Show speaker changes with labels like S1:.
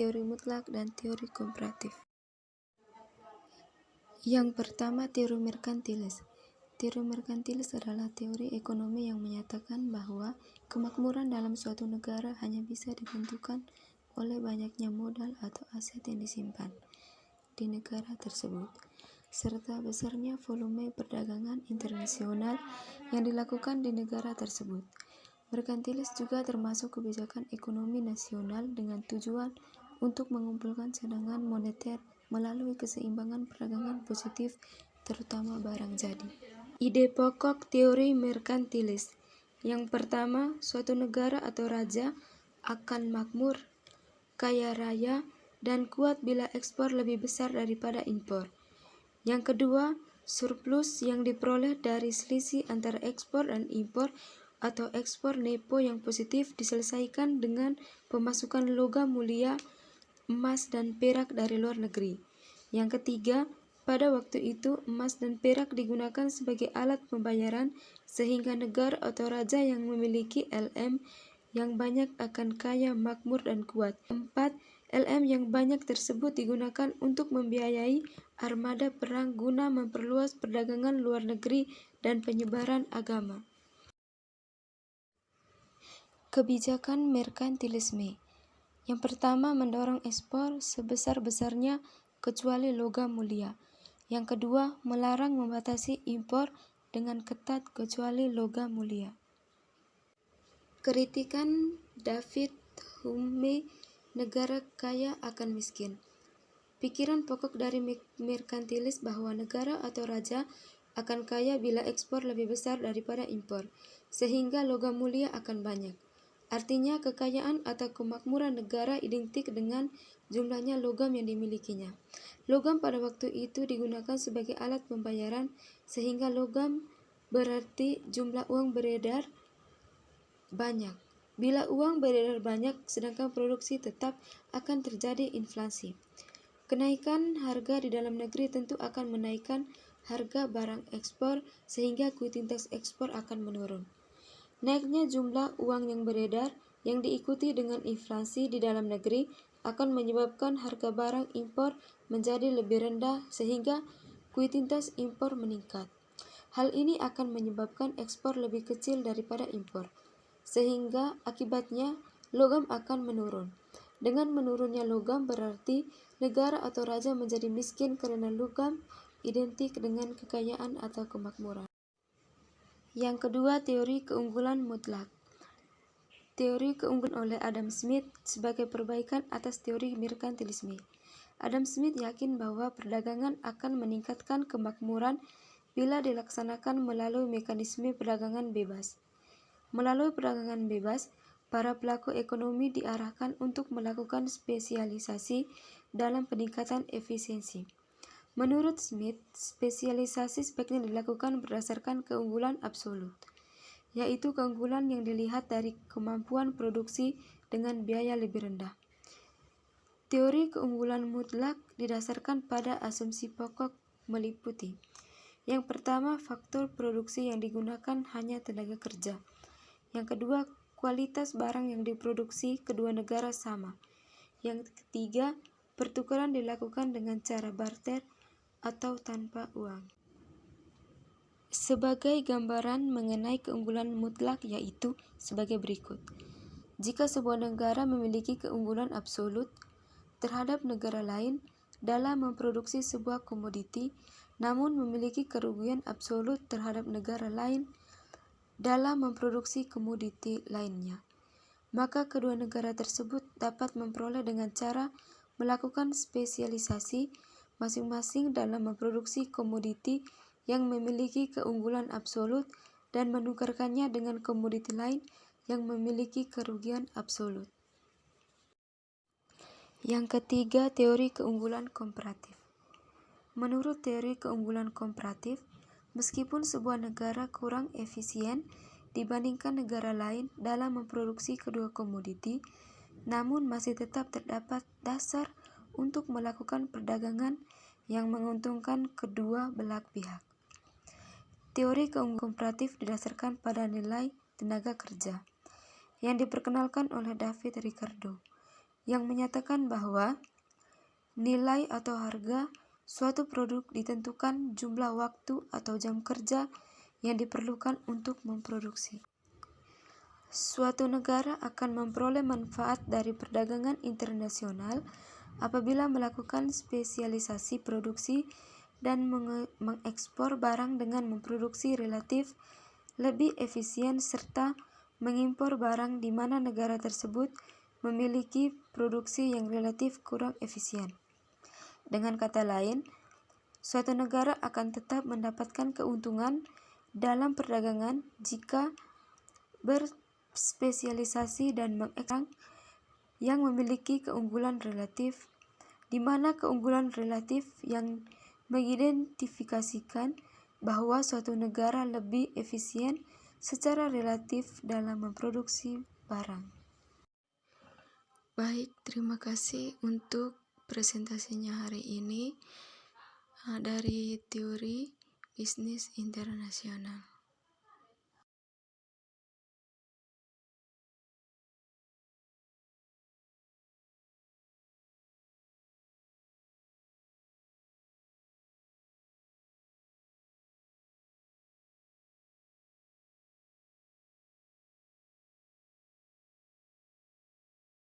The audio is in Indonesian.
S1: teori mutlak dan teori komparatif. Yang pertama, teori merkantilis. Teori merkantilis adalah teori ekonomi yang menyatakan bahwa kemakmuran dalam suatu negara hanya bisa ditentukan oleh banyaknya modal atau aset yang disimpan di negara tersebut, serta besarnya volume perdagangan internasional yang dilakukan di negara tersebut. Merkantilis juga termasuk kebijakan ekonomi nasional dengan tujuan untuk mengumpulkan cadangan moneter melalui keseimbangan perdagangan positif, terutama barang jadi. Ide pokok teori merkantilis. Yang pertama, suatu negara atau raja akan makmur, kaya raya, dan kuat bila ekspor lebih besar daripada impor. Yang kedua, surplus yang diperoleh dari selisih antara ekspor dan impor atau ekspor nepo yang positif diselesaikan dengan pemasukan logam mulia, emas dan perak dari luar negeri. Yang ketiga, pada waktu itu emas dan perak digunakan sebagai alat pembayaran sehingga negara atau raja yang memiliki LM yang banyak akan kaya, makmur dan kuat. 4. LM yang banyak tersebut digunakan untuk membiayai armada perang guna memperluas perdagangan luar negeri dan penyebaran agama. Kebijakan merkantilisme. Yang pertama, mendorong ekspor sebesar-besarnya kecuali logam mulia. Yang kedua, melarang membatasi impor dengan ketat kecuali logam mulia. Kritikan David Hume, negara kaya akan miskin. Pikiran pokok dari merkantilis bahwa negara atau raja akan kaya bila ekspor lebih besar daripada impor, sehingga logam mulia akan banyak. Artinya, kekayaan atau kemakmuran negara identik dengan jumlahnya logam yang dimilikinya. Logam pada waktu itu digunakan sebagai alat pembayaran, sehingga logam berarti jumlah uang beredar banyak. Bila uang beredar banyak, sedangkan produksi tetap, akan terjadi inflasi. Kenaikan harga di dalam negeri tentu akan menaikkan harga barang ekspor, sehingga kuantitas ekspor akan menurun. Naiknya jumlah uang yang beredar yang diikuti dengan inflasi di dalam negeri akan menyebabkan harga barang impor menjadi lebih rendah sehingga kuantitas impor meningkat. Hal ini akan menyebabkan ekspor lebih kecil daripada impor, sehingga akibatnya logam akan menurun. Dengan menurunnya logam berarti negara atau raja menjadi miskin karena logam identik dengan kekayaan atau kemakmuran. Yang kedua, teori keunggulan mutlak. Teori keunggulan oleh Adam Smith sebagai perbaikan atas teori merkantilisme. Adam Smith yakin bahwa perdagangan akan meningkatkan kemakmuran bila dilaksanakan melalui mekanisme perdagangan bebas. Melalui perdagangan bebas, para pelaku ekonomi diarahkan untuk melakukan spesialisasi dalam peningkatan efisiensi. Menurut Smith, spesialisasi sebaiknya dilakukan berdasarkan keunggulan absolut, yaitu keunggulan yang dilihat dari kemampuan produksi dengan biaya lebih rendah. Teori keunggulan mutlak didasarkan pada asumsi pokok meliputi. Yang pertama, faktor produksi yang digunakan hanya tenaga kerja. Yang kedua, kualitas barang yang diproduksi kedua negara sama. Yang ketiga, pertukaran dilakukan dengan cara barter atau tanpa uang. Sebagai gambaran mengenai keunggulan mutlak yaitu sebagai berikut. Jika sebuah negara memiliki keunggulan absolut terhadap negara lain dalam memproduksi sebuah komoditi, namun memiliki kerugian absolut terhadap negara lain dalam memproduksi komoditi lainnya, maka kedua negara tersebut dapat memperoleh dengan cara melakukan spesialisasi masing-masing dalam memproduksi komoditi yang memiliki keunggulan absolut dan menukarkannya dengan komoditi lain yang memiliki kerugian absolut. Yang ketiga, teori keunggulan komparatif. Menurut teori keunggulan komparatif, meskipun sebuah negara kurang efisien dibandingkan negara lain dalam memproduksi kedua komoditi, namun masih tetap terdapat dasar untuk melakukan perdagangan yang menguntungkan kedua belah pihak. Teori keunggulan komparatif didasarkan pada nilai tenaga kerja yang diperkenalkan oleh David Ricardo, yang menyatakan bahwa nilai atau harga suatu produk ditentukan jumlah waktu atau jam kerja yang diperlukan untuk memproduksi. Suatu negara akan memperoleh manfaat dari perdagangan internasional apabila melakukan spesialisasi produksi dan mengekspor barang dengan memproduksi relatif lebih efisien serta mengimpor barang di mana negara tersebut memiliki produksi yang relatif kurang efisien. Dengan kata lain, suatu negara akan tetap mendapatkan keuntungan dalam perdagangan jika berspesialisasi dan mengekspor yang memiliki keunggulan relatif, di mana keunggulan relatif yang mengidentifikasikan bahwa suatu negara lebih efisien secara relatif dalam memproduksi barang. Baik, terima kasih untuk presentasinya hari ini dari teori bisnis internasional.